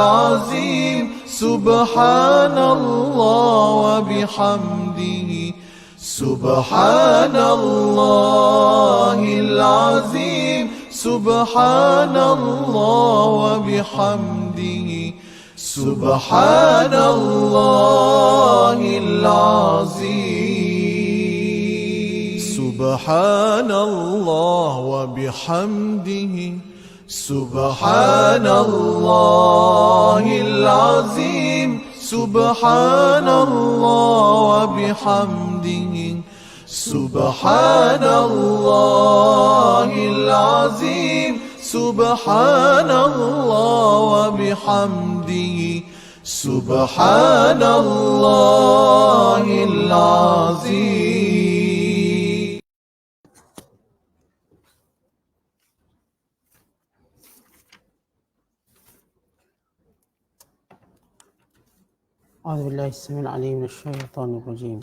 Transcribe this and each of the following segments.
العظيم سبحان الله وبحمده سبحان الله العظيم سبحان الله وبحمده سبحان الله العظيم سبحان الله وبحمده سبحان الله العظيم سبحان الله وبحمده سبحان الله العظيم سبحان الله وبحمده سبحان الله العظيم. أعوذ بالله السميع العليم من الشيطان الرجيم.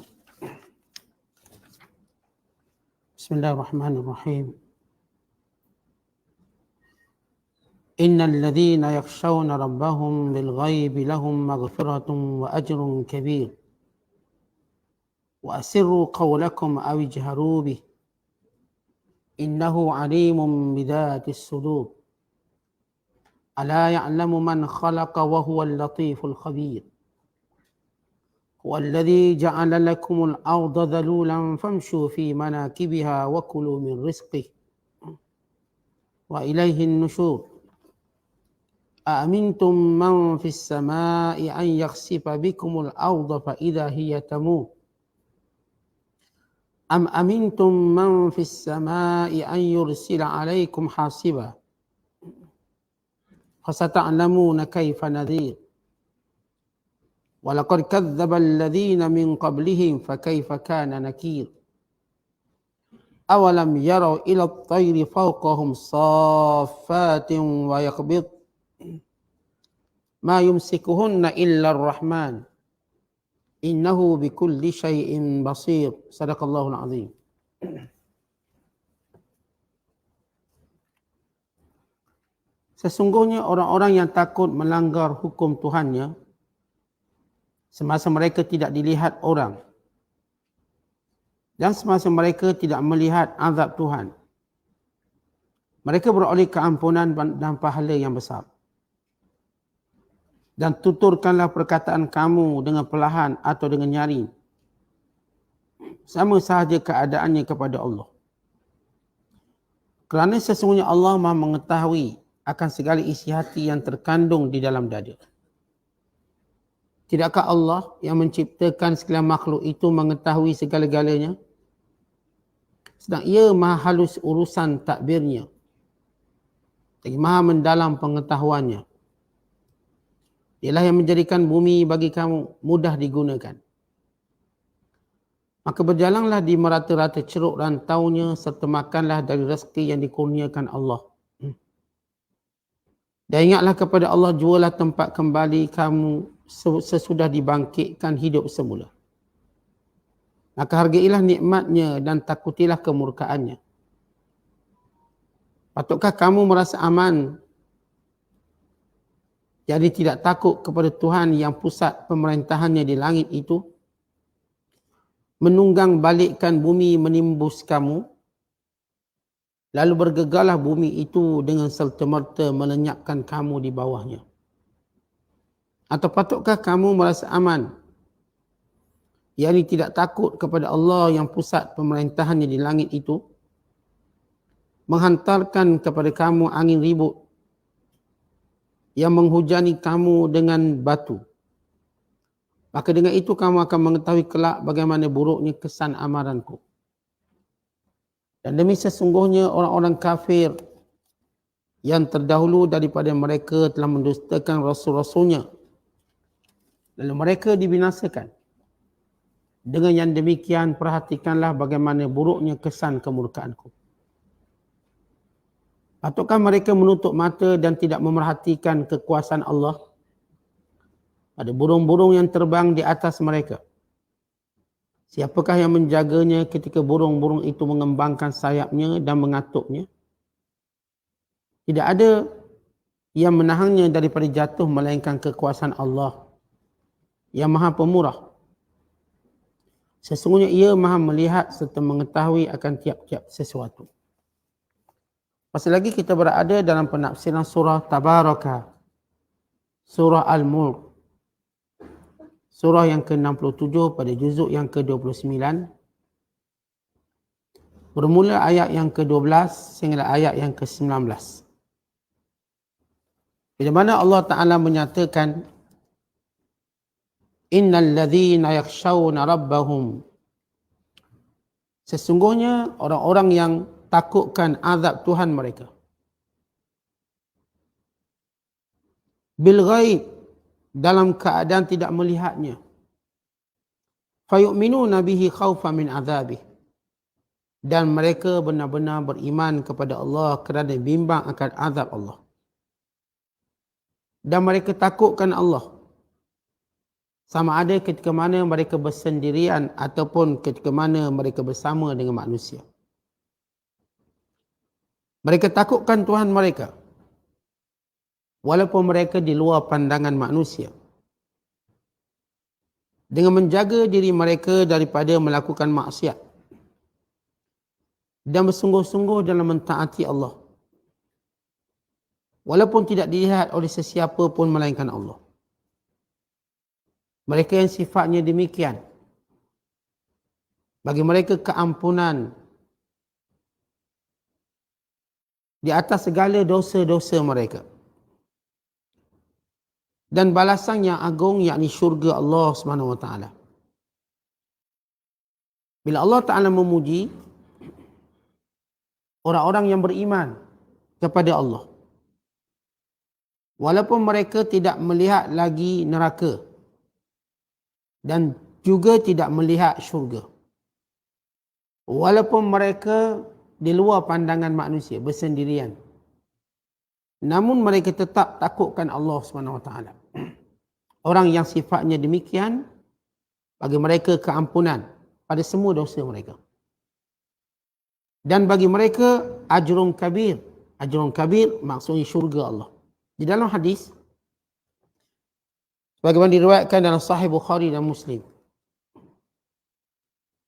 بسم الله الرحمن الرحيم. إن الذين يخشون ربهم بالغيب لهم مغفرة وأجر كبير وأسروا قولكم أو اجهروا به إنه عليم بذات الصدور ألا يعلم من خلق وهو اللطيف الخبير هو الذي جعل لكم الأرض ذلولا فامشوا في مناكبها وكلوا من رزقه وإليه النشور أأمنتم من في السماء أن يخسف بكم الأرض فإذا هي تمور أم أمنتم من في السماء أن يرسل عليكم حاصبا فستعلمون كيف نذير ولقد كذب الذين من قبلهم فكيف كان نكير أولم يروا إلى الطير فوقهم صافات ويقبض ما يمسكهن إلا الرحمن إنه بكل شيء بصير. صدق الله العظيم. Sesungguhnya orang-orang yang takut melanggar hukum Tuhannya semasa mereka tidak dilihat orang dan semasa mereka tidak melihat azab Tuhan, mereka beroleh keampunan dan pahala yang besar. Dan tuturkanlah perkataan kamu dengan perlahan atau dengan nyaring, sama sahaja keadaannya kepada Allah. Kerana sesungguhnya Allah Maha mengetahui akan segala isi hati yang terkandung di dalam dada. Tidakkah Allah yang menciptakan segala makhluk itu mengetahui segala-galanya? Sedang ia maha halus urusan takbirnya, lagi maha mendalam pengetahuannya. Dialah yang menjadikan bumi bagi kamu mudah digunakan. Maka berjalanlah di merata-rata ceruk rantaunya serta makanlah dari rezeki yang dikurniakan Allah. Dan ingatlah kepada Allah jualah tempat kembali kamu sesudah dibangkitkan hidup semula. Maka hargailah nikmatnya dan takutilah kemurkaannya. Patutkah kamu merasa aman, jadi tidak takut kepada Tuhan yang pusat pemerintahannya di langit itu menunggang balikkan bumi menimbus kamu, lalu bergegarlah bumi itu dengan serta-merta melenyapkan kamu di bawahnya? Atau patutkah kamu merasa aman, yakni tidak takut kepada Allah yang pusat pemerintahannya di langit itu menghantarkan kepada kamu angin ribut yang menghujani kamu dengan batu? Maka dengan itu kamu akan mengetahui kelak bagaimana buruknya kesan amaranku. Dan demi sesungguhnya orang-orang kafir yang terdahulu daripada mereka telah mendustakan rasul-rasulnya, lalu mereka dibinasakan. Dengan yang demikian perhatikanlah bagaimana buruknya kesan kemurkaanku. Patutkah mereka menutup mata dan tidak memerhatikan kekuasaan Allah pada burung-burung yang terbang di atas mereka? Siapakah yang menjaganya ketika burung-burung itu mengembangkan sayapnya dan mengatuknya? Tidak ada yang menahannya daripada jatuh melainkan kekuasaan Allah yang Maha Pemurah. Sesungguhnya ia Maha melihat serta mengetahui akan tiap-tiap sesuatu. Masih lagi kita berada dalam penafsiran surah Tabaraka, surah Al-Mulk, surah yang ke-67 pada juzuk yang ke-29, bermula ayat yang ke-12 sehingga ayat yang ke-19. Bila mana Allah Ta'ala menyatakan, Innal ladzina yakhshawna rabbahum, sesungguhnya orang-orang yang takutkan azab Tuhan mereka, bil ghaib, dalam keadaan tidak melihatnya, fayu'minuna bihi khaufan min azabih, dan mereka benar-benar beriman kepada Allah kerana bimbang akan azab Allah. Dan mereka takutkan Allah, sama ada ketika mana mereka bersendirian ataupun ketika mana mereka bersama dengan manusia. Mereka takutkan Tuhan mereka, walaupun mereka di luar pandangan manusia, dengan menjaga diri mereka daripada melakukan maksiat dan bersungguh-sungguh dalam mentaati Allah, walaupun tidak dilihat oleh sesiapa pun melainkan Allah. Mereka yang sifatnya demikian, bagi mereka keampunan di atas segala dosa-dosa mereka, dan balasan yang agung, yakni syurga Allah SWT. Bila Allah Ta'ala memuji orang-orang yang beriman kepada Allah, walaupun mereka tidak melihat lagi neraka dan juga tidak melihat syurga, walaupun mereka di luar pandangan manusia, bersendirian, namun mereka tetap takutkan Allah SWT. Orang yang sifatnya demikian, bagi mereka keampunan pada semua dosa mereka. Dan bagi mereka ajrun kabir. Ajrun kabir maksudnya syurga Allah. Di dalam hadis, sebagaimana diriwayatkan dalam Sahih Bukhari dan Muslim,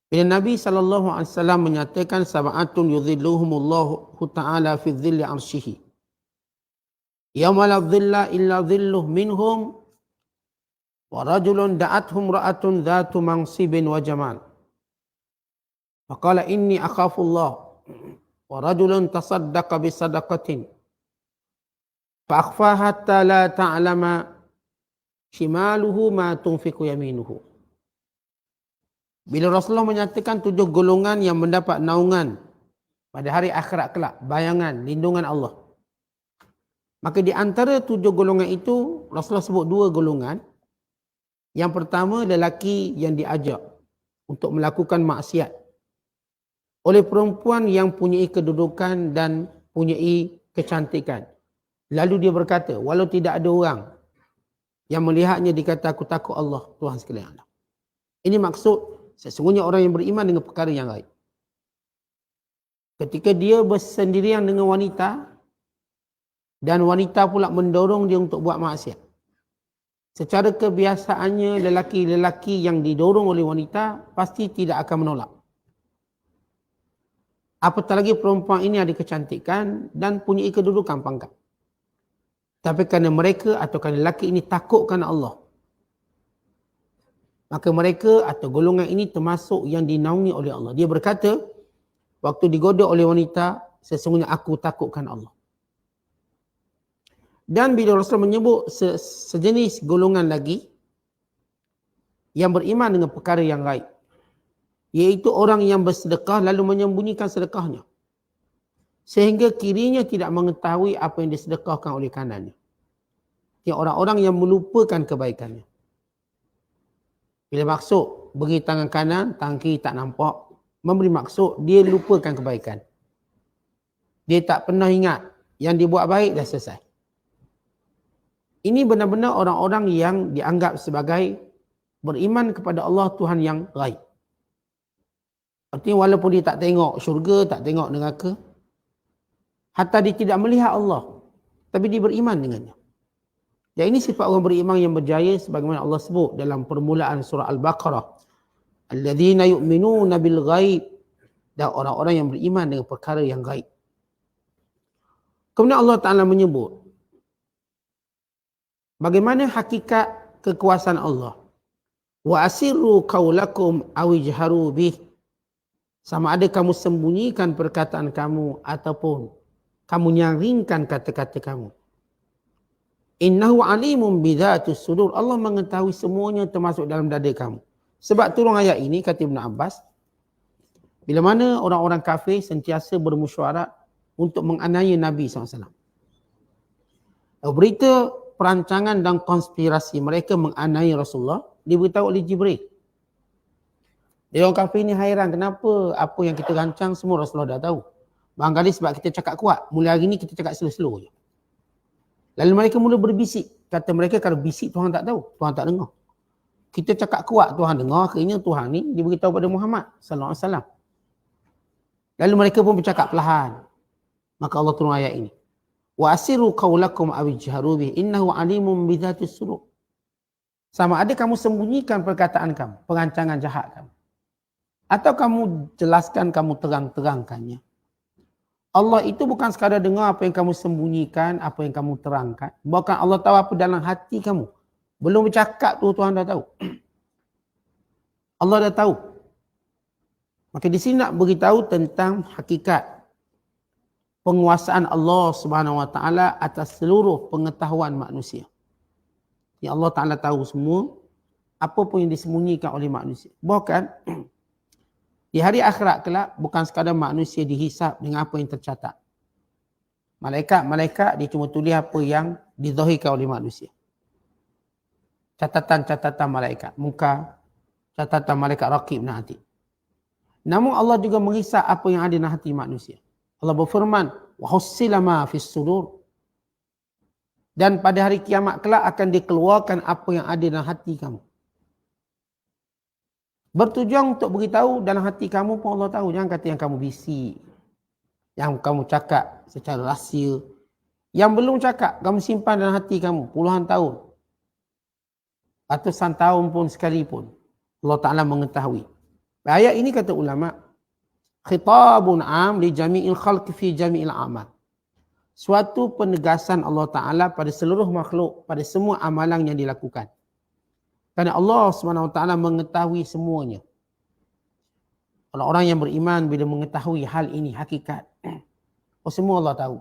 bila Nabi SAW menyatakan, sab'atun yudhilluhumullahu ta'ala fi dhilli arsyihi, yawma la dhilla illa dhilluh minhum, wa rajulun da'athum ra'atun dhatu mansibin wa jamal, faqala inni akhafullah, wa rajulun tasaddaqa bisadaqatin, fa akhfa hatta la ta'lama shimaluhu ma tunfiqu yaminuhu. Bila Rasulullah menyatakan 7 golongan yang mendapat naungan pada hari akhirat kelak, bayangan, lindungan Allah, maka di antara 7 golongan itu, Rasulullah sebut 2 golongan. Yang pertama, lelaki yang diajak untuk melakukan maksiat oleh perempuan yang punyai kedudukan dan punyai kecantikan. Lalu dia berkata, walau tidak ada orang yang melihatnya, dikata, aku takut Allah, Tuhan sekalian Allah. Ini maksud sesungguhnya orang yang beriman dengan perkara yang gaib. Ketika dia bersendirian dengan wanita, dan wanita pula mendorong dia untuk buat maksiat. Secara kebiasaannya, lelaki-lelaki yang didorong oleh wanita pasti tidak akan menolak. Apatah lagi perempuan ini ada kecantikan dan punya kedudukan pangkat. Tapi kerana mereka atau kerana lelaki ini takutkan Allah, maka mereka atau golongan ini termasuk yang dinaungi oleh Allah. Dia berkata, waktu digoda oleh wanita, sesungguhnya aku takutkan Allah. Dan bila Rasul menyebut sejenis golongan lagi yang beriman dengan perkara yang gaib, iaitu orang yang bersedekah lalu menyembunyikan sedekahnya, sehingga kirinya tidak mengetahui apa yang disedekahkan oleh kanannya. Ia orang-orang yang melupakan kebaikannya. Bila maksud beri tangan kanan, tangan kiri tak nampak, memberi maksud dia lupakan kebaikan. Dia tak pernah ingat yang dibuat baik dah selesai. Ini benar-benar orang-orang yang dianggap sebagai beriman kepada Allah Tuhan yang gaib. Artinya walaupun dia tak tengok syurga, tak tengok neraka, hatta dia tidak melihat Allah, tapi dia beriman dengannya. Dan ini sifat orang beriman yang berjaya sebagaimana Allah sebut dalam permulaan surah Al-Baqarah. Alladzina yu'minuna bil ghaib. Dan orang-orang yang beriman dengan perkara yang gaib. Kemudian Allah Ta'ala menyebut bagaimana hakikat kekuasaan Allah. Wa asirru qaulakum aw ijharu bih. Sama ada kamu sembunyikan perkataan kamu ataupun kamu nyaringkan kata-kata kamu. Innahu alimun bidzatis sudur. Allah mengetahui semuanya termasuk dalam dada kamu. Sebab turun ayat ini kata Ibn Abbas, bila mana orang-orang kafir sentiasa bermusyawarah untuk menganiaya Nabi SAW. Berita perancangan dan konspirasi mereka menganiaya Rasulullah diberitahu oleh Jibril. Dia orang kafir ni hairan kenapa apa yang kita rancang semua Rasulullah dah tahu. Barangkali sebab kita cakap kuat. Mulai hari ni kita cakap slow-slow je. Lalu mereka mula berbisik. Kata mereka kalau bisik Tuhan tak tahu. Tuhan tak dengar. Kita cakap kuat Tuhan dengar. Akhirnya Tuhan ni diberitahu pada Muhammad sallallahu alaihi wasallam. Lalu mereka pun bercakap perlahan. Maka Allah turun ayat ini. Wa asiru qaulakum aw ijharu bih innahu alimun bidzatis sudur. Sama ada kamu sembunyikan perkataan kamu, perancangan jahat kamu. Atau kamu jelaskan, kamu terang-terangkannya. Allah itu bukan sekadar dengar apa yang kamu sembunyikan, apa yang kamu terangkan. Bahkan Allah tahu apa dalam hati kamu. Belum bercakap tu Tuhan dah tahu. Allah dah tahu. Maka di sini nak beritahu tentang hakikat penguasaan Allah Subhanahu Wa Taala atas seluruh pengetahuan manusia. Yang Allah Taala tahu semua apa pun yang disembunyikan oleh manusia. Bahkan di hari akhirat kelak bukan sekadar manusia dihisap dengan apa yang tercatat. Malaikat dia cuma tulis apa yang dizahirkan oleh manusia. Catatan-catatan malaikat muka, catatan malaikat raqib dan atid. Namun Allah juga menghisap apa yang ada dalam hati manusia. Allah berfirman, wa hussila ma fis sudur. Dan pada hari kiamat kelak akan dikeluarkan apa yang ada dalam hati kamu. Bertujuan untuk beritahu dalam hati kamu pun Allah tahu. Jangan kata yang kamu bisik. Yang kamu cakap secara rahsia. Yang belum cakap, kamu simpan dalam hati kamu puluhan tahun. Ratusan tahun pun sekalipun. Allah Ta'ala mengetahui. Ayat ini kata ulama, khitabun am li jami'il khalq fi jami'il amal. Suatu penegasan Allah Ta'ala pada seluruh makhluk, pada semua amalan yang dilakukan. Kerana Allah SWT mengetahui semuanya. Orang-orang yang beriman bila mengetahui hal ini, hakikat. Semua Allah tahu.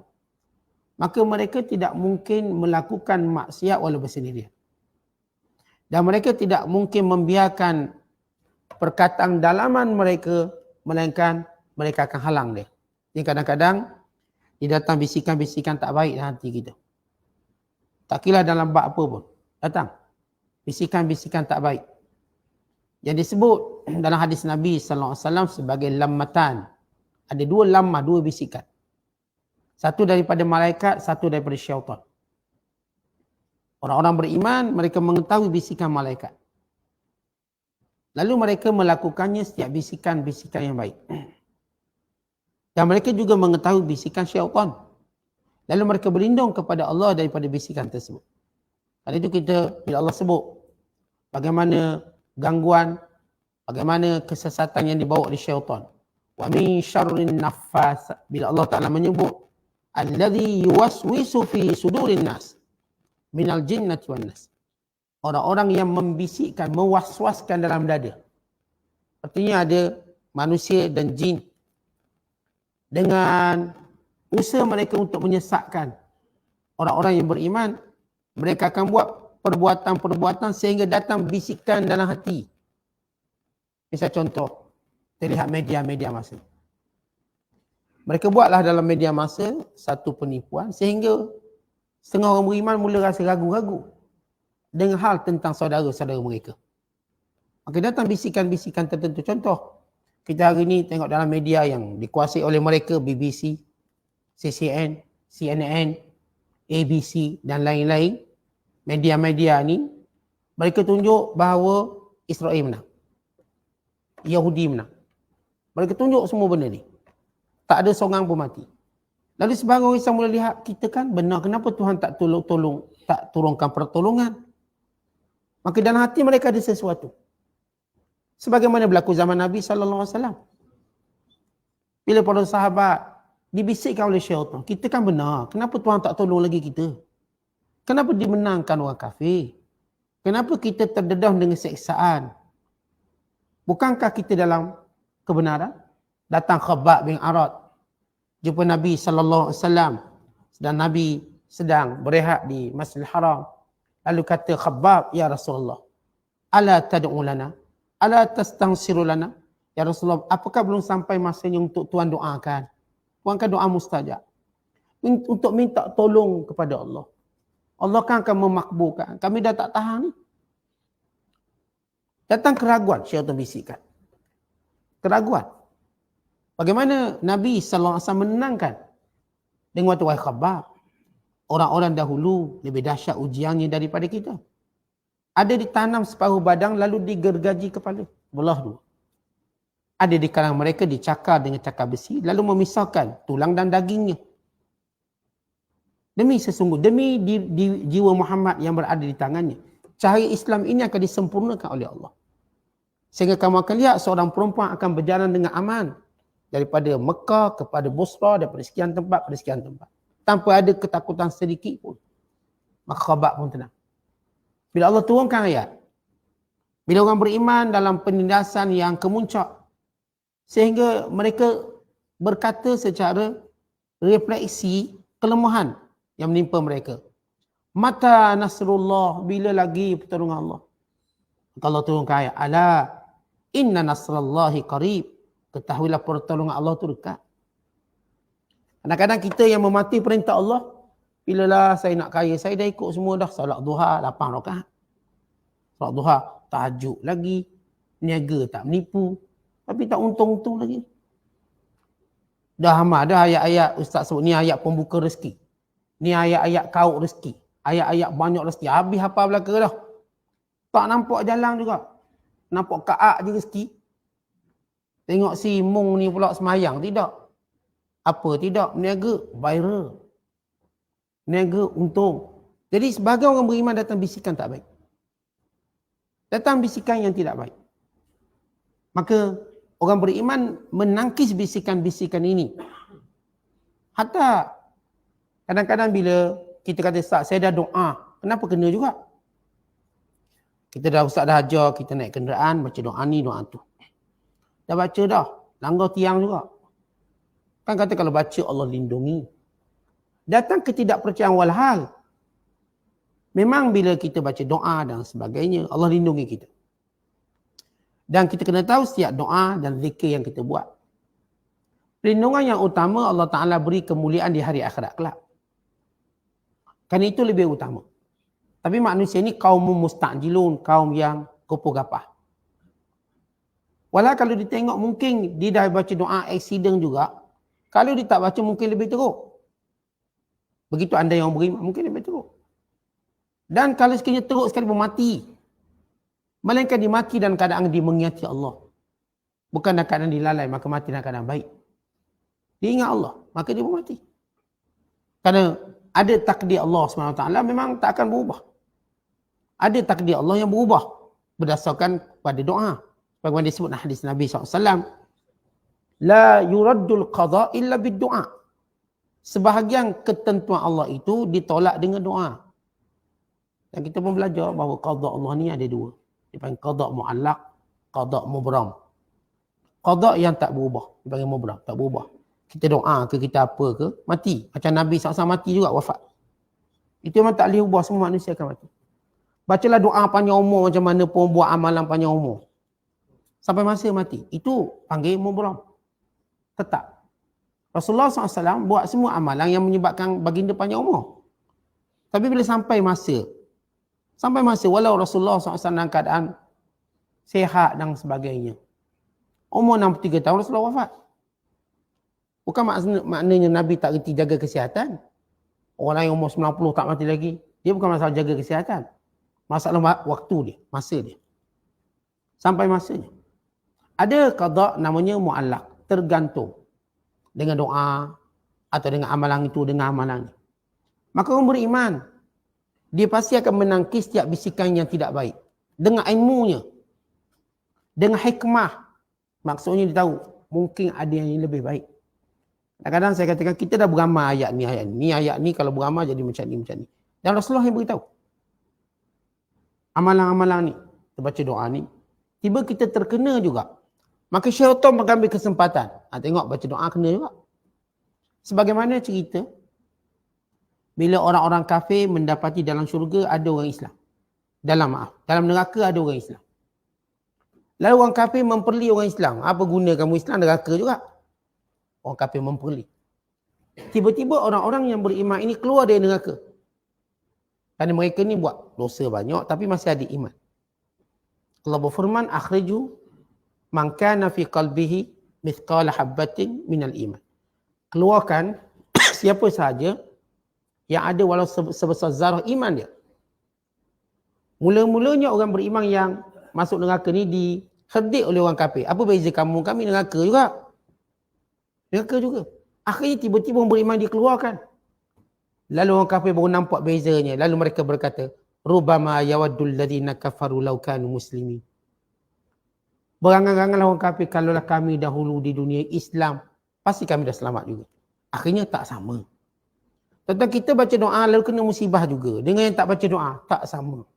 Maka mereka tidak mungkin melakukan maksiat walau bersendirian. Dan mereka tidak mungkin membiarkan perkataan dalaman mereka, melainkan mereka akan halang dia. Jadi kadang-kadang dia datang bisikan-bisikan tak baik dalam hati kita. Tak kira dalam bab apa pun. Datang. Bisikan-bisikan tak baik. Yang disebut dalam hadis Nabi SAW sebagai lammatan. Ada dua lammah, dua bisikan. Satu daripada malaikat, satu daripada syaitan. Orang-orang beriman, mereka mengetahui bisikan malaikat. Lalu mereka melakukannya setiap bisikan-bisikan yang baik. Dan mereka juga mengetahui bisikan syaitan. Lalu mereka berlindung kepada Allah daripada bisikan tersebut. Kali itu kita, bila Allah sebut bagaimana gangguan, bagaimana kesesatan yang dibawa oleh syaitan. Wa min syarrin naffas. Bila Allah Ta'ala menyebut alladhi yuwaswisu fi sudurin nas minal jinnati wan nas. Orang-orang yang membisikkan, mewaswaskan dalam dada. Artinya ada manusia dan jin. Dengan usaha mereka untuk menyesatkan orang-orang yang beriman, mereka akan buat perbuatan-perbuatan sehingga datang bisikan dalam hati. Misal contoh, terlihat media-media masa. Mereka buatlah dalam media masa satu penipuan sehingga setengah orang beriman mula rasa ragu-ragu dengan hal tentang saudara-saudara mereka. Maka datang bisikan-bisikan tertentu. Contoh, kita hari ini tengok dalam media yang dikuasai oleh mereka, BBC, CCN, CNN, ABC dan lain-lain. Media-media ni, mereka tunjuk bahawa Israel menang. Yahudi menang. Mereka tunjuk semua benda ni. Tak ada seorang pun mati. Lalu sebagai orang Islam mula lihat, kita kan benar, kenapa Tuhan tak tak turunkan pertolongan? Maka dalam hati mereka ada sesuatu. Sebagaimana berlaku zaman Nabi SAW. Bila para sahabat dibisikkan oleh syaitan, kita kan benar, kenapa Tuhan tak tolong lagi kita? Kenapa dimenangkan orang kafir? Kenapa kita terdedah dengan seksaan? Bukankah kita dalam kebenaran? Datang Khabbab bin Arad, jumpa Nabi SAW, dan Nabi sedang berehat di Masjidil Haram. Lalu kata Khabbab, ya Rasulullah, ala tad'u lana, ala tastansiru lana. Ya Rasulullah, apakah belum sampai masanya untuk Tuhan doakan? Tuhan kan doa mustajab. Untuk minta tolong kepada Allah. Allah kan akan memakbulkan. Kami dah tak tahan ni. Datang keraguan, syaitan bisikkan. Keraguan. Bagaimana Nabi SAW menenangkan dengan waktu wahai Khabbab. Orang-orang dahulu lebih dahsyat ujiannya daripada kita. Ada ditanam separuh badan lalu digergaji kepala. Belah dua. Ada di kalangan mereka dicakar dengan cakar besi lalu memisahkan tulang dan dagingnya. Demi jiwa Muhammad yang berada di tangannya, cahaya Islam ini akan disempurnakan oleh Allah. Sehingga kamu akan lihat seorang perempuan akan berjalan dengan aman daripada Mekah kepada Busra, daripada sekian tempat pada sekian tempat. Tanpa ada ketakutan sedikit pun. Maka Khabbab pun tenang. Bila Allah turunkan ayat, bila orang beriman dalam penindasan yang kemuncak, sehingga mereka berkata secara refleksi kelemahan yang menimpa mereka. Mata nasrullah, bila lagi pertolongan Allah? Maka Allah turunkan ayat, ala inna nasrallahi qarib. Ketahuilah pertolongan Allah itu dekat. Kadang-kadang kita yang memati perintah Allah, bilalah saya nak kaya, saya dah ikut semua dah. Salat duha 8 rakaat. Salat duha, tahajud lagi, niaga tak menipu, tapi tak untung-untung lagi. Dah amat dah ayat-ayat Ustaz sebut ni ayat pembuka rezeki. Ni ayat-ayat kaut rezeki. Ayat-ayat banyak rezeki. Habis hafal belaka dah. Tak nampak jalan juga. Nampak kaak je rezeki. Tengok si Mung ni pula semayang. Tidak. Apa tidak? Niaga viral. Niaga untung. Jadi sebagai orang beriman datang bisikan tak baik. Datang bisikan yang tidak baik. Maka orang beriman menangkis bisikan-bisikan ini. Hatta kadang-kadang bila kita kata, Ustaz, saya dah doa. Kenapa kena juga? Kita dah Ustaz dah ajar, kita naik kenderaan, baca doa ni, doa tu. Dah baca dah. Langgar tiang juga. Kan kata kalau baca Allah lindungi. Datang ketidakpercayaan walhal. Memang bila kita baca doa dan sebagainya, Allah lindungi kita. Dan kita kena tahu setiap doa dan zikir yang kita buat. Perlindungan yang utama Allah Ta'ala beri kemuliaan di hari akhirat kelak. Kan itu lebih utama. Tapi manusia ni kaum musta'jilun, kaum yang kopoh gapah. Walau kalau ditengok mungkin dia dah baca doa accident juga. Kalau dia tak baca mungkin lebih teruk. Begitu anda yang beriman mungkin lebih teruk. Dan kalau sekiranya teruk sekali pun mati. Melainkan dimati dalam keadaan dia mengingat Allah. Bukan dalam keadaan dilalai, maka mati dalam keadaan baik. Dia ingat Allah, maka dia pun mati. Kerana ada takdir Allah SWT memang tak akan berubah. Ada takdir Allah yang berubah berdasarkan pada doa. Bagaimana disebut dalam hadis Nabi SAW. La yuraddul qadha illa bid-du'a. Sebahagian ketentuan Allah itu ditolak dengan doa. Dan kita pun belajar bahawa qadha Allah ni ada dua. Dipanggil qadha mu'allaq, qadha mubram. Qadha yang tak berubah, dipanggil mubram, tak berubah. Kita doa ke, kita apa ke, mati. Macam Nabi SAW mati juga, wafat. Itu memang tak boleh ubah, semua manusia akan mati. Bacalah doa panjang umur macam mana pun, buat amalan panjang umur. Sampai masa mati. Itu panggil mubram. Tetap. Rasulullah SAW buat semua amalan yang menyebabkan baginda panjang umur. Tapi bila sampai masa walau Rasulullah SAW dalam keadaan sihat dan sebagainya. Umur 63 tahun Rasulullah wafat. Bukan maknanya Nabi tak reti jaga kesihatan. Orang lain umur 90 tak mati lagi. Dia bukan masalah jaga kesihatan. Masalah waktu dia, masa dia. Sampai masanya. Ada qada namanya mu'allaq, tergantung. Dengan doa, atau dengan amalan itu, dengan amalan ini. Maka orang beriman, dia pasti akan menangkis setiap bisikan yang tidak baik. Dengan ilmunya, dengan hikmah. Maksudnya dia tahu, mungkin ada yang lebih baik. Kadang-kadang saya katakan, kita dah beramal ayat ni, ayat ni. Ayat ni kalau beramal jadi macam ni, macam ni. Dan Rasulullah yang beritahu. Amalan-amalan ni, kita baca doa ni, tiba kita terkena juga. Maka syaitan mengambil kesempatan. Tengok baca doa kena juga. Sebagaimana cerita, bila orang-orang kafir mendapati dalam syurga ada orang Islam. Dalam neraka ada orang Islam. Lalu orang kafir memperli orang Islam. Apa guna kamu Islam, neraka juga. Orang kafir memperli. Tiba-tiba orang-orang yang beriman ini keluar dari neraka. Kerana mereka ni buat dosa banyak tapi masih ada iman. Allah berfirman, akhriju man kana fi qalbihi mithqala habbatin minal iman. Keluarkan siapa sahaja yang ada walau sebesar zarah iman dia. Mula-mulanya orang beriman yang masuk neraka ni diherdik oleh orang kafir. Apa beza kamu? Kami neraka juga. Neraka juga. Akhirnya tiba-tiba orang beriman dikeluarkan. Lalu orang kafir baru nampak bezanya. Lalu mereka berkata, Rubama yawaddul ladhina kafaru law kanu muslimin. Berangan-anganlah orang kafir, kalaulah kami dahulu di dunia Islam, pasti kami dah selamat juga. Akhirnya tak sama. Tentang kita baca doa lalu kena musibah juga. Dengan yang tak baca doa, tak sama.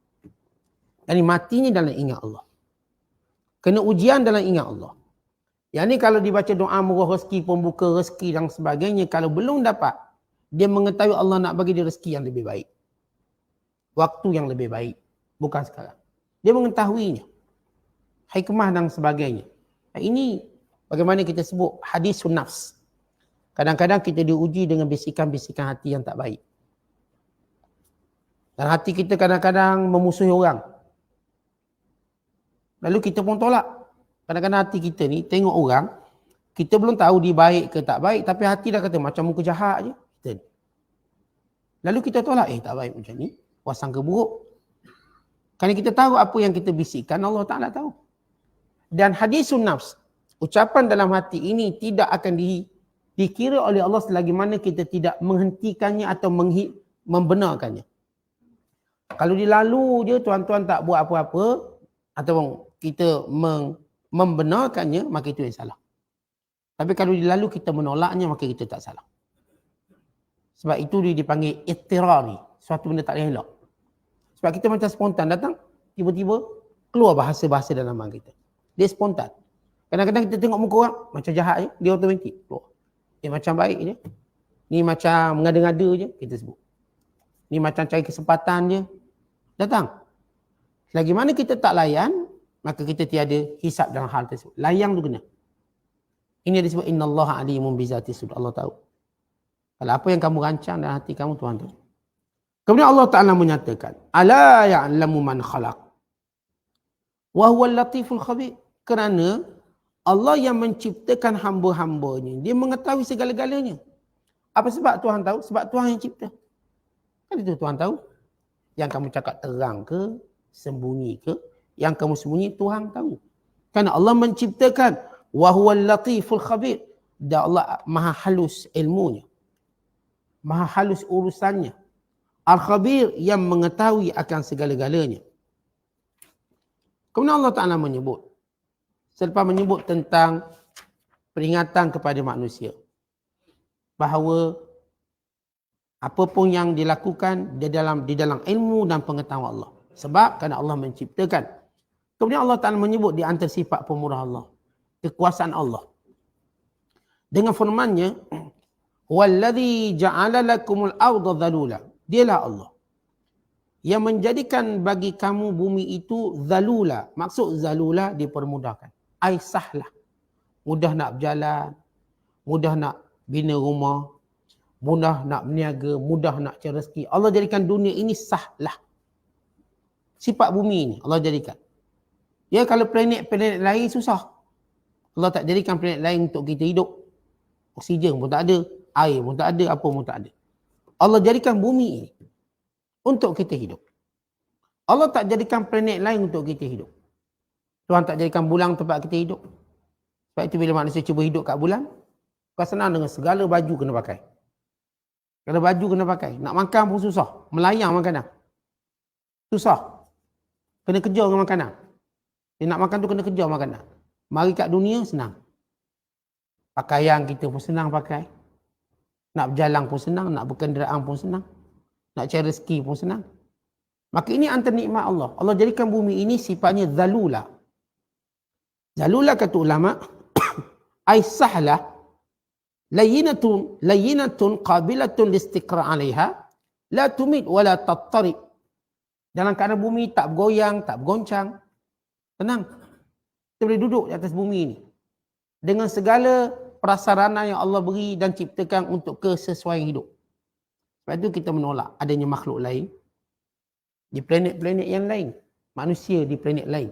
Yang ni matinya dalam ingat Allah. Kena ujian dalam ingat Allah. Yang ni kalau dibaca doa murah rezeki, pembuka rezeki dan sebagainya, kalau belum dapat, dia mengetahui Allah nak bagi dia rezeki yang lebih baik. Waktu yang lebih baik. Bukan sekarang. Dia mengetahuinya. Hikmah dan sebagainya. Ini bagaimana kita sebut hadisun nafs. Kadang-kadang kita diuji dengan bisikan-bisikan hati yang tak baik. Dan hati kita kadang-kadang memusuhi orang. Lalu kita pun tolak. Kadang-kadang hati kita ni tengok orang, kita belum tahu dia baik ke tak baik, tapi hati dah kata macam muka jahat je. Lalu kita tolak, tak baik macam ni, wasangka buruk. Kerana kita tahu apa yang kita bisikkan, Allah Ta'ala tahu. Dan hadisun nafs, ucapan dalam hati ini tidak akan dikira oleh Allah selagi mana kita tidak menghentikannya atau membenarkannya. Kalau dilalu je, tuan-tuan tak buat apa-apa, atau kita membenarkannya, maka itu yang salah. Tapi kalau dilalu kita menolaknya, maka kita tak salah. Sebab itu dia dipanggil ittirari. Suatu benda tak boleh elak. Sebab kita macam spontan datang, tiba-tiba keluar bahasa-bahasa dalam mak kita. Dia spontan. Kadang-kadang kita tengok muka orang, macam jahat je, dia automatik keluar. Dia macam baik je. Ni macam mengada-ngada je, kita sebut. Ni macam cari kesempatan je. Datang. Selagi mana kita tak layan, maka kita tiada hisap dalam hal tersebut. Layang tu kena. Ini disebut innallaha alimun bizati sudur. Allah tahu. Kalau apa yang kamu rancang dalam hati kamu, Tuhan tahu. Kemudian Allah Ta'ala menyatakan, Ala ya'lamu man khalaq. Wa huwal latiful khabir. Kerana Allah yang menciptakan hamba-hambanya, dia mengetahui segala-galanya. Apa sebab Tuhan tahu? Sebab Tuhan yang cipta. Kan itu Tuhan tahu. Yang kamu cakap terang ke, sembunyi ke, yang kamu sembunyi Tuhan tahu. Kerana Allah menciptakan, wa huwal latiful khabir. Dan Allah maha halus ilmunya. Maha halus urusannya. Al-Khabir yang mengetahui akan segala-galanya. Kemudian Allah Ta'ala menyebut. Selepas menyebut tentang peringatan kepada manusia. Bahawa apapun yang dilakukan di dalam ilmu dan pengetahuan Allah. Sebab kerana Allah menciptakan. Kemudian Allah Ta'ala menyebut di antara sifat pemurah Allah. Kekuasaan Allah. Dengan firman-Nya, Walladhi ja'ala lakumul arda dhalula. Dialah Allah yang menjadikan bagi kamu bumi itu zalula. Maksud zalula dipermudahkan. Ai sahlah. Mudah nak berjalan, mudah nak bina rumah, mudah nak berniaga, mudah nak cari rezeki. Allah jadikan dunia ini sahlah. Sifat bumi ini Allah jadikan. Ya, kalau planet-planet lain susah. Allah tak jadikan planet lain untuk kita hidup. Oksigen pun tak ada. Air pun tak ada, apa pun tak ada. Allah jadikan bumi ini untuk kita hidup. Allah tak jadikan planet lain untuk kita hidup. Tuhan tak jadikan bulan tempat kita hidup. Sebab itu bila manusia cuba hidup kat bulan, kau senang dengan segala baju kena pakai. Kalau baju kena pakai. Nak makan pun susah. Melayang makanan. Susah. Kena kejar dengan makanan. Dia nak makan tu kena kejar makanan. Mari kat dunia senang. Pakaian kita pun senang pakai. Nak berjalan pun senang. Nak berkenderaan pun senang. Nak cari rezeki pun senang. Maka ini antara nikmat Allah. Allah jadikan bumi ini sifatnya zalula. Zalula kata ulama. Ay sahlah. Layyinatun qabilatun listiqra' 'alaiha la tumid wa la tattari. Dalam keadaan bumi tak bergoyang, tak bergoncang. Tenang. Kita boleh duduk di atas bumi ini. Dengan segala prasarana yang Allah beri dan ciptakan untuk kesesuaian hidup. Sebab itu kita menolak adanya makhluk lain. Di planet-planet yang lain. Manusia di planet lain.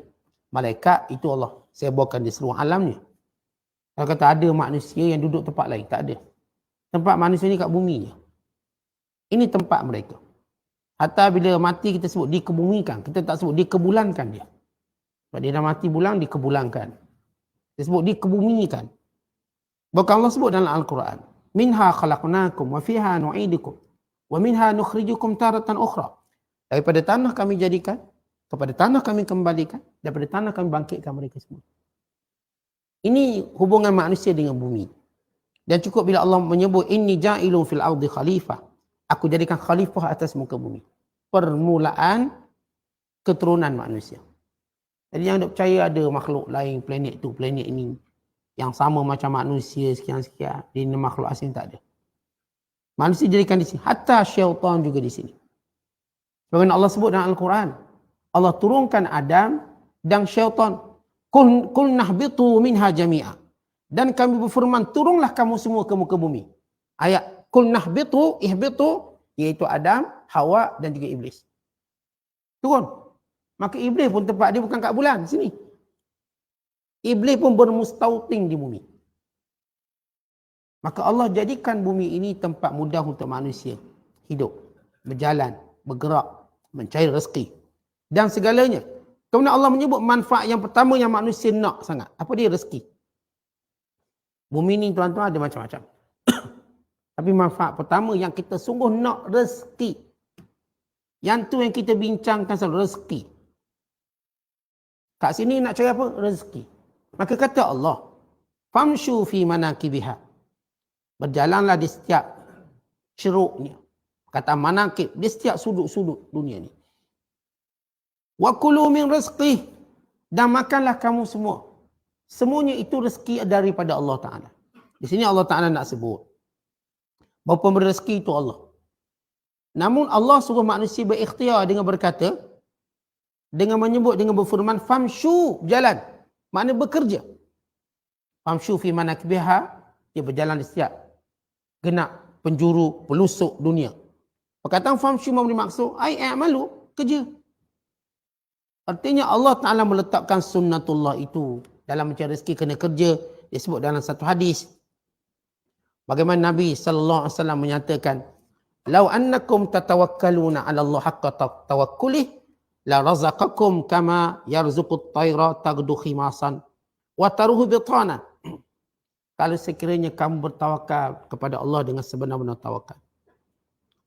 Malaikat itu Allah sebarkan di seluruh alamnya. Kalau kata ada manusia yang duduk tempat lain, tak ada. Tempat manusia ni kat bumi je. Ini tempat mereka. Hatta bila mati kita sebut dikebumikan. Kita tak sebut dikebulankan dia. Sebab dia dah mati bulan, dikebulankan. Dia sebut dikebumikan. Bahkan Allah sebut dalam Al-Quran. Minha khalaqnakum wa fiha nu'idukum wa minha nukhrijukum taratan ukhra. Daripada tanah kami jadikan, kepada tanah kami kembalikan, daripada tanah kami bangkitkan mereka semua. Ini hubungan manusia dengan bumi. Dan cukup bila Allah menyebut inni ja'ilun fil ardi khalifah. Aku jadikan khalifah atas muka bumi. Permulaan keturunan manusia. Jadi yang tak percaya ada makhluk lain, planet tu, planet ini yang sama macam manusia sekian-sekian, dia ni makhluk asing, tak ada. Manusia jadikan di sini. Hatta syaitan juga di sini. Sebagaimana Allah sebut dalam Al-Quran. Allah turunkan Adam dan syaitan. Kul nahbitu minha jami'a. Dan kami berfirman, turunlah kamu semua ke muka bumi. Ayat kul nahbitu, ihbitu, iaitu Adam, Hawa dan juga Iblis. Turun. Maka Iblis pun tempat dia bukan kat bulan, sini. Iblis pun bermustauting di bumi. Maka Allah jadikan bumi ini tempat mudah untuk manusia hidup, berjalan, bergerak, mencari rezeki dan segalanya. Kemudian Allah menyebut manfaat yang pertama yang manusia nak sangat. Apa dia? Rezeki. Bumi ni tuan-tuan ada macam-macam. Tapi manfaat pertama yang kita sungguh nak, rezeki. Yang tu yang kita bincangkan selalu, rezeki. Kat sini nak cari apa? Rezeki. Maka kata Allah, famshu fi manakibiha. Berjalanlah di setiap ceruknya. Kata manakib, di setiap sudut-sudut dunia ni. Wa kulu min rizqih, dan makanlah kamu semua. Semuanya itu rezeki daripada Allah Ta'ala. Di sini Allah Ta'ala nak sebut bahawa pemberi rezeki itu Allah. Namun Allah suruh manusia berikhtiar dengan berkata, dengan menyebut, dengan berfirman, famshu, jalan. Makna bekerja. Famshu fi manakbiha, dia berjalan di setiap genap penjuru pelusuk dunia. Perkataan famshu memberi maksud, ai a'malu, kerja. Artinya Allah Ta'ala meletakkan sunnatullah itu dalam mencari rezeki kena kerja. Disebut dalam satu hadis. Bagaimana Nabi SAW menyatakan, Lau annakum tatawakkaluna ala Allah haqqa tawakkulih, la razaqakum kama yarzuqut tayra tagdu khimasan wa taruhu bitanan. Kalau sekiranya kamu bertawakal kepada Allah dengan sebenar-benar tawakal,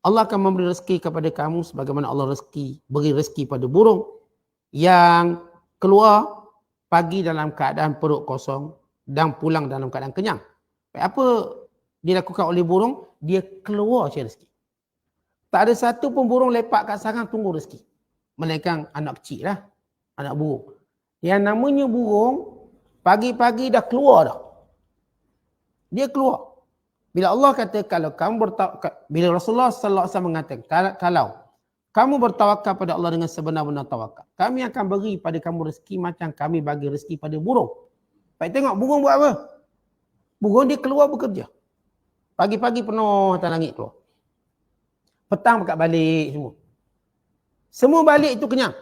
Allah akan memberi rezeki kepada kamu sebagaimana Allah beri rezeki pada burung yang keluar pagi dalam keadaan perut kosong dan pulang dalam keadaan kenyang. Apa dilakukan oleh burung? Dia keluar cari rezeki. Tak ada satu pun burung lepak kat sarang tunggu rezeki. Melainkan anak kecil lah, anak burung. Yang namanya burung, pagi-pagi dah keluar dah. Dia keluar. Bila Allah kata, kalau kamu bila Rasulullah SAW mengatakan, kalau kamu bertawakal pada Allah dengan sebenar-benar tawakal, kami akan beri pada kamu rezeki macam kami bagi rezeki pada burung. Baik, tengok burung buat apa? Burung dia keluar bekerja. Pagi-pagi penuh atas langit keluar. Petang pekat balik semua. Semua balik itu kenyang.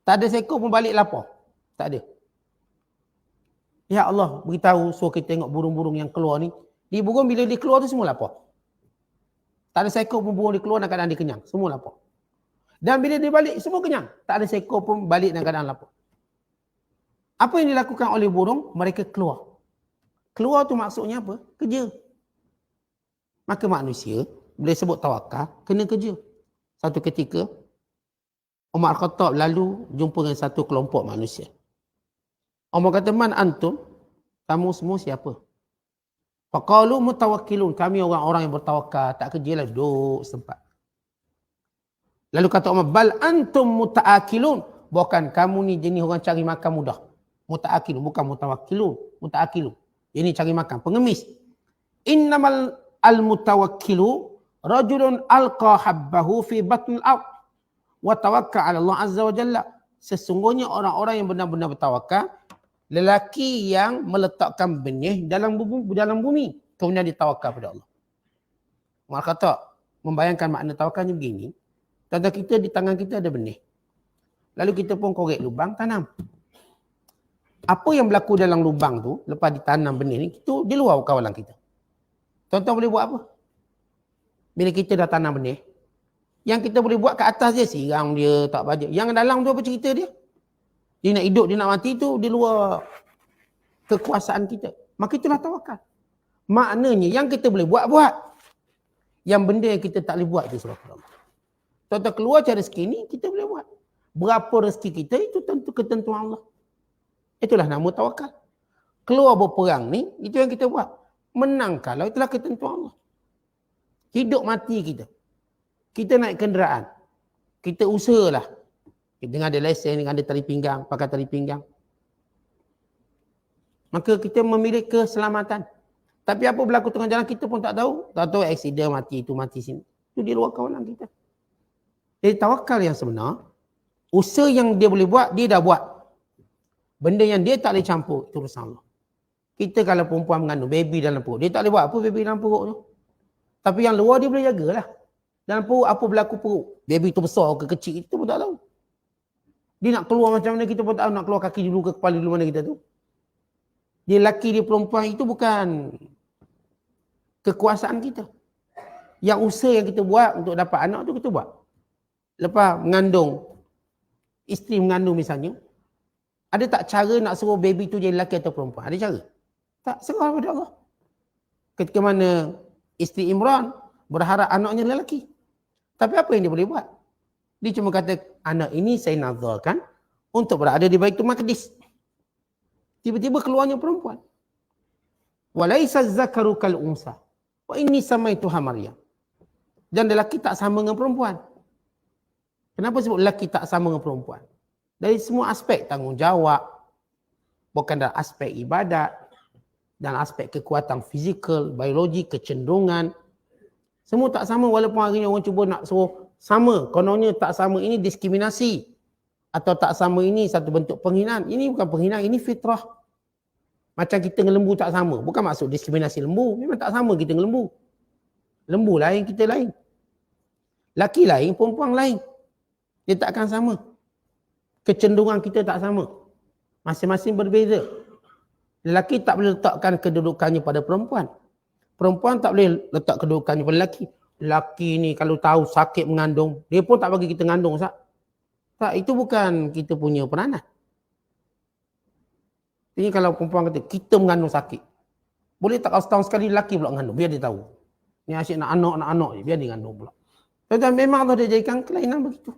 Tak ada seekor pun balik lapar. Tak ada. Ya Allah beritahu, suruh kita tengok burung-burung yang keluar ni. Di burung bila dia keluar tu semua lapar. Tak ada seekor pun burung dia keluar dalam keadaan dia kenyang. Semua lapar. Dan bila dia balik, semua kenyang. Tak ada seekor pun balik dalam keadaan lapar. Apa yang dilakukan oleh burung? Mereka keluar. Keluar tu maksudnya apa? Kerja. Maka manusia, bila sebut tawakal, kena kerja. Satu ketika, Umar Khattab lalu jumpa dengan satu kelompok manusia. Umar kata, man antum? Kamu semua siapa? Faqalu mutawakkilun. Kami orang-orang yang bertawakal, tak kerja lah, duduk setempat. Lalu kata Umar, bal antum muta'akilun. Bukan kamu ni jenis orang cari makan mudah. Muta'akilun, bukan mutawakkilun. Muta'akilun. Ini cari makan, pengemis. Innamal al-mutawakkilu rajulun alqa habbahu fi batnil ard wa tawakkal 'ala Allah azza wa jalla. Sesungguhnya orang-orang yang benar-benar bertawakal, lelaki yang meletakkan benih dalam bumi, kemudian ditawakal pada Allah. Umar kata, membayangkan makna tawakalnya begini. Tanda kita di tangan kita ada benih. Lalu kita pun korek lubang, tanam. Apa yang berlaku dalam lubang tu, lepas ditanam benih ni, itu di luar kawalan kita. Tuan-tuan boleh buat apa? Bila kita dah tanam benih, yang kita boleh buat ke atas dia, siram dia, tak bajet. Yang dalam tu apa cerita dia? Dia nak hidup, dia nak mati tu di luar kekuasaan kita. Maka itulah tawakal. Maknanya yang kita boleh buat. Yang benda yang kita tak boleh buat itu surah Allah. Tuan-tuan keluar cari rezeki ni, kita boleh buat. Berapa rezeki kita, itu tentu ketentuan Allah. Itulah nama tawakal. Keluar berperang ni, itu yang kita buat. Menang kalau itulah ketentuan Allah. Hidup mati kita. Kita naik kenderaan. Kita usahalah. Dengan ada lesen, dengan ada tali pinggang, pakai tali pinggang. Maka kita memilih keselamatan. Tapi apa berlaku tengah jalan kita pun tak tahu. Tak tahu aksiden, mati itu, mati sini. Itu di luar kawalan kita. Jadi tawakal yang sebenar, usaha yang dia boleh buat, dia dah buat. Benda yang dia tak boleh campur, itu urusan Allah. Kita kalau perempuan mengandung baby dalam perut, dia tak boleh buat apa baby dalam perut tu. Tapi yang luar dia boleh jagalah. Dalam perut, apa berlaku perut? Baby tu besar ke kecil, itu pun tak tahu. Dia nak keluar macam mana, kita pun tak tahu. Nak keluar kaki dulu ke kepala dulu, mana kita tu. Dia lelaki, dia perempuan, itu bukan kekuasaan kita. Yang usaha yang kita buat untuk dapat anak tu kita buat. Lepas mengandung, isteri mengandung misalnya, ada tak cara nak suruh baby tu jadi lelaki atau perempuan? Ada cara? Tak, serah pada Allah. Ketika mana isteri Imran berharap anaknya lelaki. Tapi apa yang dia boleh buat? Dia cuma kata, anak ini saya nazarkan untuk berada di Baitul Maqdis. Tiba-tiba keluarnya perempuan. Walaisa zakaru kal unsa. Wa inni samaituha Maryam. Dan lelaki tak sama dengan perempuan. Kenapa sebut lelaki tak sama dengan perempuan? Dari semua aspek tanggungjawab, bukan dalam aspek ibadat, dalam aspek kekuatan fizikal, biologi, kecenderungan. Semua tak sama walaupun hari ni orang cuba nak suruh sama. Kononnya tak sama ini diskriminasi. Atau tak sama ini satu bentuk penghinaan. Ini bukan penghinaan, ini fitrah. Macam kita dengan lembu tak sama. Bukan maksud diskriminasi lembu. Memang tak sama kita dengan lembu. Lembu lain, kita lain. Laki lain, perempuan lain. Dia tak akan sama. Kecenderungan kita tak sama. Masing-masing berbeza. Lelaki tak boleh letakkan kedudukannya pada perempuan. Perempuan tak boleh letak kedudukannya pada lelaki. Lelaki ni kalau tahu sakit mengandung, dia pun tak bagi kita mengandung. Tak, itu bukan kita punya peranan. Ini kalau perempuan kata, kita mengandung sakit. Boleh tak kalau setahun sekali lelaki pula mengandung, biar dia tahu. Ni asyik nak anak je, biar dia mengandung pula. Dan memang Allah dia jadikan kelainan begitu.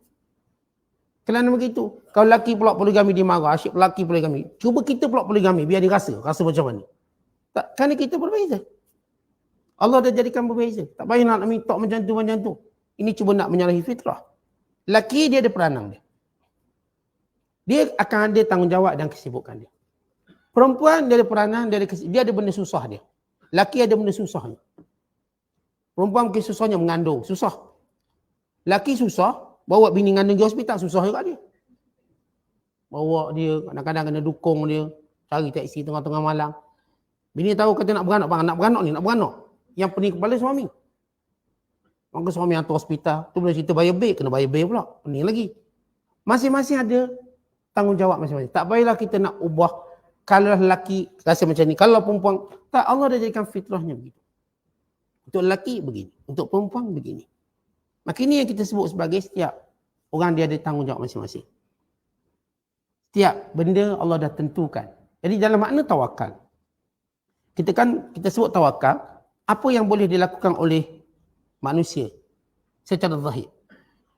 Kelainan begitu. Kalau lelaki pula poligami dia marah, asyik lelaki poligami. Cuba kita pula poligami, biar dia rasa macam mana. Tak, kerana kita berbeza. Allah dah jadikan berbeza. Tak payah nak minta macam tu. Ini cuba nak menyalahi fitrah. Lelaki dia ada peranan dia. Dia akan ada tanggungjawab dan kesibukan dia. Perempuan dia ada peranan, dia ada benda susah dia. Lelaki ada benda susahnya. Perempuan mungkin susahnya mengandung, susah. Lelaki susah, bawa bini mengandung ke hospital, susah juga dia. Bawa dia, kadang-kadang kena dukung dia, cari taksi tengah-tengah malam. Bini tahu kata nak beranak ni. Yang pening kepala suami. Maka suami hantar hospital, tu boleh cerita bayar bil, kena bayar bil pula. Pening lagi. Masing-masing ada tanggungjawab masing-masing. Tak payahlah kita nak ubah. Kalau lelaki rasa macam ni, kalau perempuan, tak, Allah dah jadikan fitrahnya begitu. Untuk lelaki begini, untuk perempuan begini. Maka ini yang kita sebut sebagai setiap orang dia ada tanggungjawab masing-masing. Setiap benda Allah dah tentukan. Jadi dalam makna tawakal, kita sebut tawakal, apa yang boleh dilakukan oleh manusia secara zahir.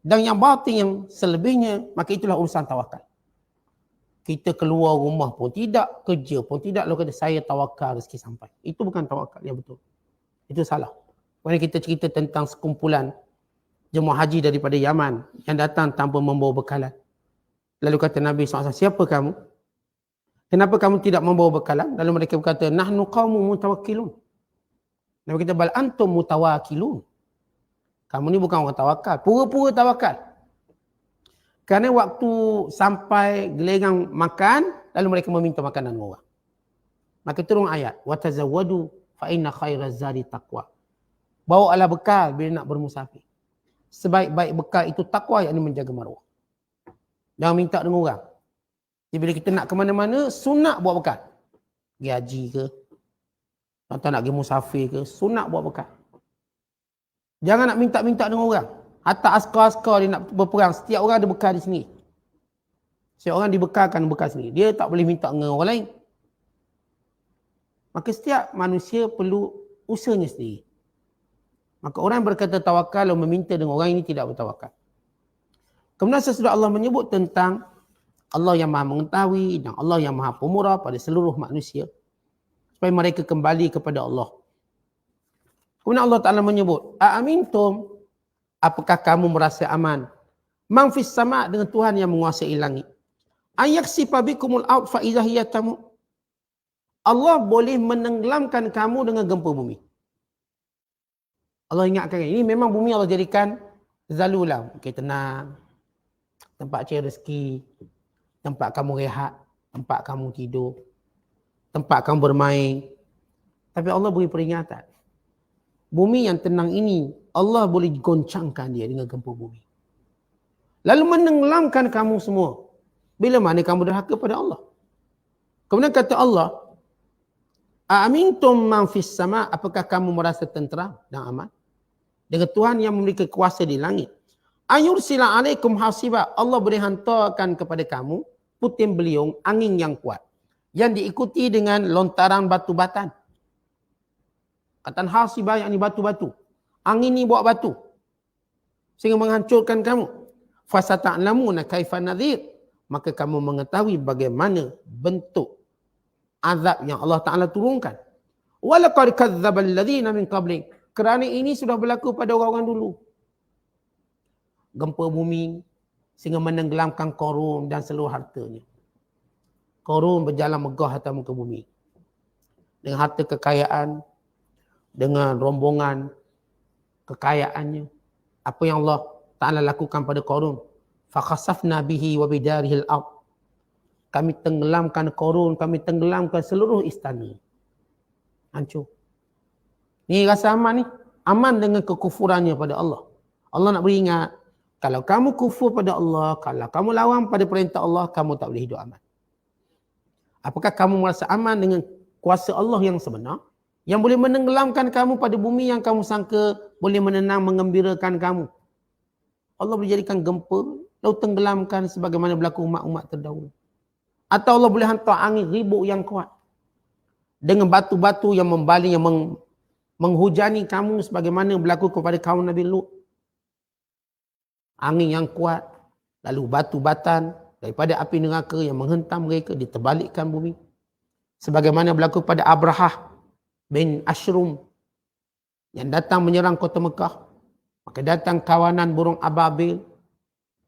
Dan yang batin yang selebihnya, maka itulah urusan tawakal. Kita keluar rumah pun tidak, kerja pun tidak, lalu kata saya tawakal rezeki sampai. Itu bukan tawakal yang betul. Itu salah. Kalau kita cerita tentang sekumpulan jemaah haji daripada Yaman yang datang tanpa membawa bekalan. Lalu kata Nabi SAW, siapa kamu? Kenapa kamu tidak membawa bekalan? Lalu mereka berkata, nahnu qaumun mutawakkilun. Nabi kata, bal antum mutawakkilun. Kamu ni bukan orang tawakal, pura-pura tawakal. Kerana waktu sampai giliran makan, lalu mereka meminta makanan orang. Maka turun ayat, wa tazawwadu fa inna khairaz zadi taqwa. Bawalah bekal bila nak bermusafir. Sebaik-baik bekal itu takwa, yakni menjaga maruah. Jangan minta dengan orang. Jadi bila kita nak ke mana-mana, sunat buat bekal. Pergi haji ke, atau nak pergi musafir ke, sunat buat bekal. Jangan nak minta-minta dengan orang. Hatta askar-askar dia nak berperang, setiap orang ada bekal di sini. Setiap orang dibekalkan bekal sendiri. Dia tak boleh minta dengan orang lain. Maka setiap manusia perlu usahanya sendiri. Maka orang yang berkata tawakal lalu meminta dengan orang ini tidak bertawakal. Kemudian sesudah Allah menyebut tentang Allah yang maha mengetahui dan Allah yang maha pemurah pada seluruh manusia. Supaya mereka kembali kepada Allah. Kemudian Allah Ta'ala menyebut, A'amintum, apakah kamu merasa aman? Man fis sama' dengan Tuhan yang menguasai langit. Ayaksifa bikumul ard fa idza hiya tamu. Allah boleh menenggelamkan kamu dengan gempa bumi. Allah ingatkan ini memang bumi Allah jadikan zalulah. Okay, tenang. Tempat cari rezeki. Tempat kamu rehat. Tempat kamu tidur. Tempat kamu bermain. Tapi Allah beri peringatan. Bumi yang tenang ini, Allah boleh goncangkan dia dengan gempa bumi. Lalu menenggelamkan kamu semua. Bila mana kamu derhaka pada Allah. Kemudian kata Allah, A'amintum man fis sama', apakah kamu merasa tenteram dan aman? Dengan Tuhan yang memiliki kuasa di langit. Ayursila alaikum hasiba, Allah boleh hantarkan kepada kamu puting beliung angin yang kuat. Yang diikuti dengan lontaran batu batan. Katan hasibah yang ni batu-batu. Angin ni bawa batu. Sehingga menghancurkan kamu. Fasata'lamuna kaifa nadhir. Maka kamu mengetahui bagaimana bentuk azab yang Allah Ta'ala turunkan. Walaqad kadzdzabal ladzina min qablik. Kerana ini sudah berlaku pada orang-orang dulu. Gempa bumi sehingga menenggelamkan Qarun dan seluruh hartanya. Qarun berjalan megah atas muka bumi. Dengan harta kekayaan, dengan rombongan kekayaannya. Apa yang Allah Ta'ala lakukan pada Qarun? Fakhasafna bihi wa bidarihil ard. Kami tenggelamkan Qarun, kami tenggelamkan seluruh istana. Hancur. Ni rasa aman ni. Aman dengan kekufurannya pada Allah. Allah nak beringat, kalau kamu kufur pada Allah, kalau kamu lawan pada perintah Allah, kamu tak boleh hidup aman. Apakah kamu merasa aman dengan kuasa Allah yang sebenar? Yang boleh menenggelamkan kamu pada bumi yang kamu sangka boleh menenang, mengembirakan kamu. Allah boleh jadikan gempa, lalu tenggelamkan sebagaimana berlaku umat-umat terdahulu. Atau Allah boleh hantar angin ribut yang kuat. Dengan batu-batu yang membaling, yang menghujani kamu sebagaimana berlaku kepada kaum Nabi Lut. Angin yang kuat, lalu batu batan daripada api neraka yang menghentam mereka, diterbalikkan bumi. Sebagaimana berlaku pada Abrahah bin Ashrum yang datang menyerang kota Mekah. Maka datang kawanan burung ababil,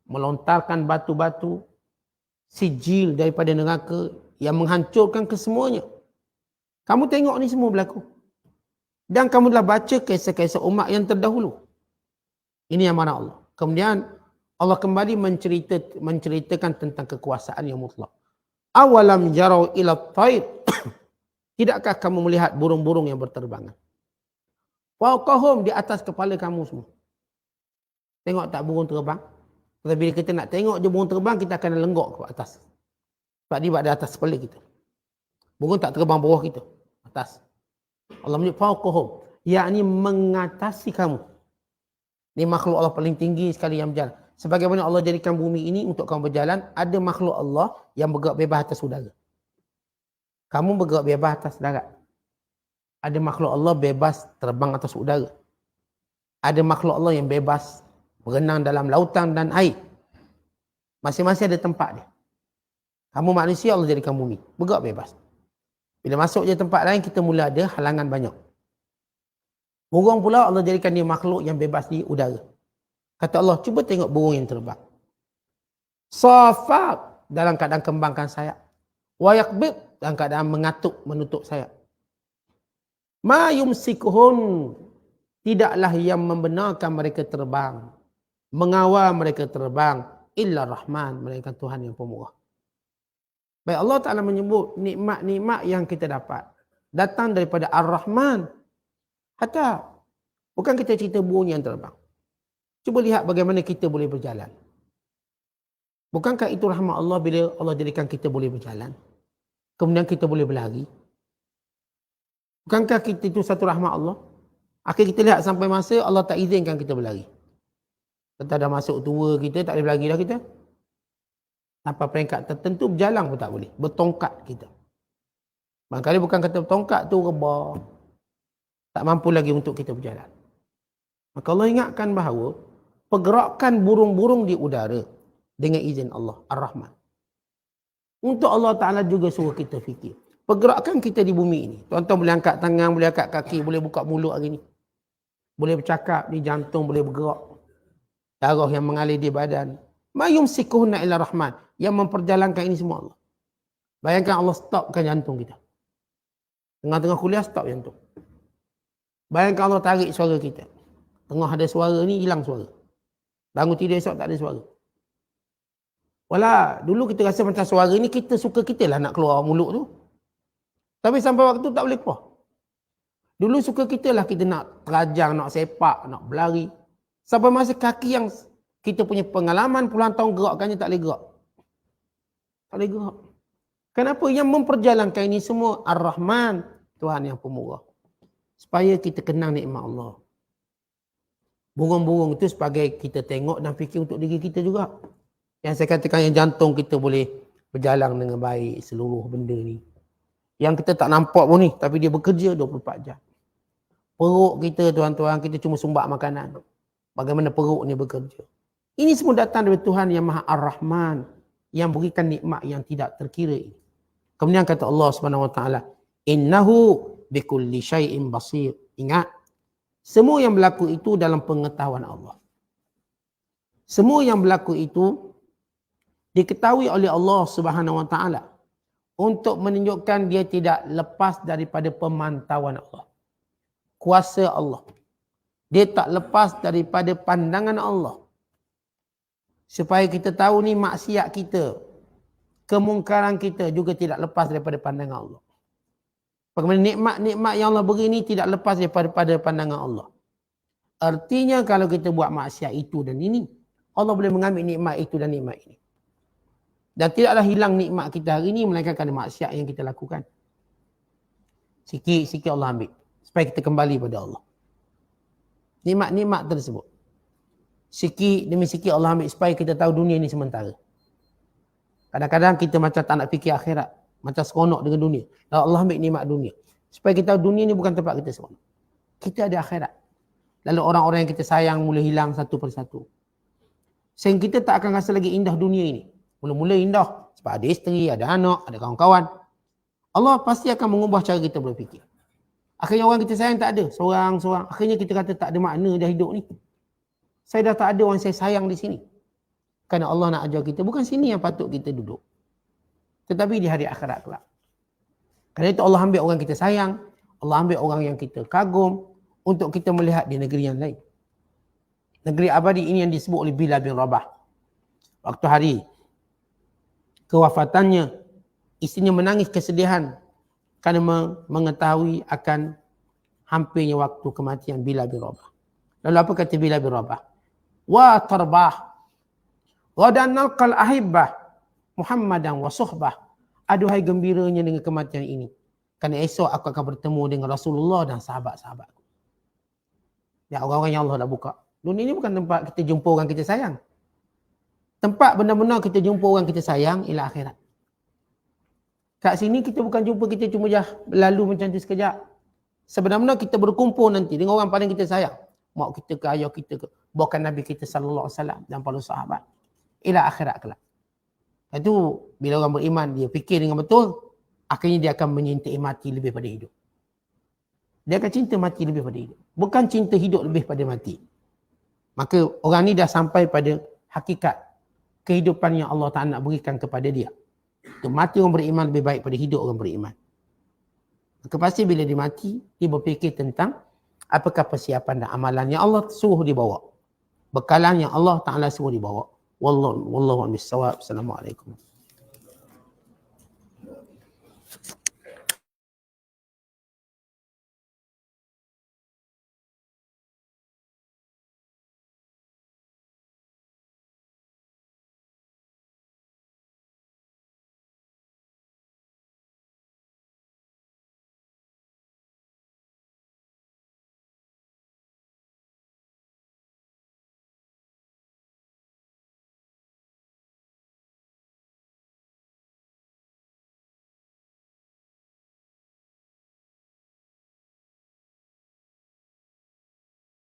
melontarkan batu-batu, sijil daripada neraka yang menghancurkan kesemuanya. Kamu tengok ni semua berlaku. Dan kamu telah baca kisah-kisah umat yang terdahulu. Ini yang mana Allah. Kemudian Allah kembali menceritakan tentang kekuasaan yang mutlak. Awalam jarau ila tair. Tidakkah kamu melihat burung-burung yang berterbangan? Fawqahum, di atas kepala kamu semua. Tengok tak burung terbang? Tapi bila kita nak tengok je burung terbang, kita akan lenggok ke atas. Sebab dia berada atas kepala kita. Burung tak terbang bawah kita. Atas. Allah menyebut fawqahum, yakni mengatasi kamu. Ini makhluk Allah paling tinggi sekali yang berjalan. Sebagaimana Allah jadikan bumi ini untuk kamu berjalan, ada makhluk Allah yang bergerak bebas atas udara. Kamu bergerak bebas atas darat. Ada makhluk Allah bebas terbang atas udara. Ada makhluk Allah yang bebas berenang dalam lautan dan air. Masing-masing ada tempat dia. Kamu manusia, Allah jadikan bumi. Bergerak bebas. Bila masuk je tempat lain, kita mula ada halangan banyak. Burung pula Allah jadikan dia makhluk yang bebas di udara. Kata Allah, cuba tengok burung yang terbang. Safat dalam keadaan kembangkan sayap. Wa yaqbid dalam keadaan mengatuk, menutup sayap. Ma yumsikuhun, tidaklah yang membenarkan mereka terbang, mengawal mereka terbang, illa Rahman, melainkan Tuhan yang pemurah. Baik, Allah Ta'ala menyebut nikmat-nikmat yang kita dapat datang daripada Ar-Rahman. Hatta bukan kita cerita burung yang terbang. Cuba lihat bagaimana kita boleh berjalan. Bukankah itu rahmat Allah bila Allah jadikan kita boleh berjalan? Kemudian kita boleh berlari. Bukankah kita itu satu rahmat Allah? Akhir kita lihat sampai masa Allah tak izinkan kita berlari. Kita dah masuk tua kita, tak boleh berlari dah kita. Sampai peringkat tertentu berjalan pun tak boleh. Bertongkat kita. Barangkali bukan kata bertongkat tu rebah. Tak mampu lagi untuk kita berjalan. Maka Allah ingatkan bahawa pergerakan burung-burung di udara dengan izin Allah, Ar-Rahman. Untuk Allah Ta'ala juga suruh kita fikir. Pergerakan kita di bumi ini. Tuan-tuan boleh angkat tangan, boleh angkat kaki, boleh buka mulut hari ni. Boleh bercakap, di jantung boleh bergerak. Darah yang mengalir di badan. Ma yumsikuhunna illa Rahman. Yang memperjalankan ini semua Allah. Bayangkan Allah stopkan jantung kita. Tengah-tengah kuliah stop jantung. Bayangkan Allah tarik suara kita. Tengah ada suara ni hilang suara. Bangun tidur esok tak ada suara. Walah, dulu kita rasa macam suara ni kita suka kita lah nak keluar mulut tu. Tapi sampai waktu tak boleh keluar. Dulu suka kita lah kita nak terajang, nak sepak, nak berlari. Sampai masa kaki yang kita punya pengalaman puluhan tahun gerakkannya tak boleh gerak. Tak boleh gerak. Kenapa? Yang memperjalankan ini semua Ar-Rahman, Tuhan yang pemurah. Supaya kita kenang nikmat Allah. Burung-burung itu sebagai kita tengok dan fikir untuk diri kita juga. Yang saya katakan yang jantung kita boleh berjalan dengan baik seluruh benda ni. Yang kita tak nampak pun ni, tapi dia bekerja 24 jam. Perut kita, tuan-tuan, kita cuma sumbat makanan. Bagaimana perut ni bekerja. Ini semua datang dari Tuhan yang Maha Ar-Rahman, yang berikan nikmat yang tidak terkira ini. Kemudian kata Allah Subhanahu Wa Taala, innahu bikulli syai'in basir. Ingat, semua yang berlaku itu dalam pengetahuan Allah. Semua yang berlaku itu diketahui oleh Allah Subhanahu Wa Taala untuk menunjukkan dia tidak lepas daripada pemantauan Allah. Kuasa Allah. Dia tak lepas daripada pandangan Allah. Supaya kita tahu ni maksiat kita, kemungkaran kita juga tidak lepas daripada pandangan Allah. Bagaimana nikmat-nikmat yang Allah beri ni tidak lepas daripada pandangan Allah. Artinya kalau kita buat maksiat itu dan ini, Allah boleh mengambil nikmat itu dan nikmat ini. Dan tidaklah hilang nikmat kita hari ini melainkan kerana maksiat yang kita lakukan. Sikit-sikit Allah ambil. Supaya kita kembali pada Allah. Nikmat-nikmat tersebut. Sikit demi sikit Allah ambil supaya kita tahu dunia ini sementara. Kadang-kadang kita macam tak nak fikir akhirat. Macam seronok dengan dunia. Lalu Allah ambil nikmat dunia. Supaya kita tahu dunia ini bukan tempat kita seronok. Kita ada akhirat. Lalu orang-orang yang kita sayang mula hilang satu persatu. Sehingga kita tak akan rasa lagi indah dunia ini. Mula-mula indah. Sebab ada isteri, ada anak, ada kawan-kawan. Allah pasti akan mengubah cara kita berfikir. Akhirnya orang kita sayang tak ada. Seorang-seorang. Akhirnya kita kata tak ada makna dah hidup ni. Saya dah tak ada orang saya sayang di sini. Kerana Allah nak ajar kita. Bukan sini yang patut kita duduk. Tetapi di hari akhirat kelak. Kerana itu Allah ambil orang kita sayang. Allah ambil orang yang kita kagum. Untuk kita melihat di negeri yang lain. Negeri abadi ini yang disebut oleh Bilal bin Rabah. Waktu hari kewafatannya, isterinya menangis kesedihan kerana mengetahui akan hampirnya waktu kematian Bilal bin Rabah. Lalu apa kata Bilal bin Rabah? Wa tarbah ghadan nalqal ahibbah Muhammadan wa suhbah. Aduhai gembiranya dengan kematian ini. Kerana esok aku akan bertemu dengan Rasulullah dan sahabat-sahabatku. Ya, orang-orang yang Allah dah buka. Dunia ini bukan tempat kita jumpa orang kita sayang. Tempat benar-benar kita jumpa orang kita sayang ialah akhirat. Kat sini kita bukan jumpa, kita cuma lalu macam tu sekejap. Sebenarnya kita berkumpul nanti dengan orang paling kita sayang. Mak kita ke, ayah kita ke, bahkan Nabi kita sallallahu alaihi wasallam dan para sahabat. Ila akhirat kelak. Itu bila orang beriman dia fikir dengan betul, akhirnya dia akan menyintai mati lebih pada hidup. Dia akan cinta mati lebih pada hidup. Bukan cinta hidup lebih pada mati. Maka orang ni dah sampai pada hakikat kehidupan yang Allah Ta'ala nak berikan kepada dia. Itu mati orang beriman lebih baik pada hidup orang beriman. Maka pasti bila dia mati, dia berfikir tentang apakah persiapan dan amalan yang Allah suruh dia bawa. Bekalan yang Allah Ta'ala suruh dia bawa. Wallahu a'lam bissawab. Assalamualaikum.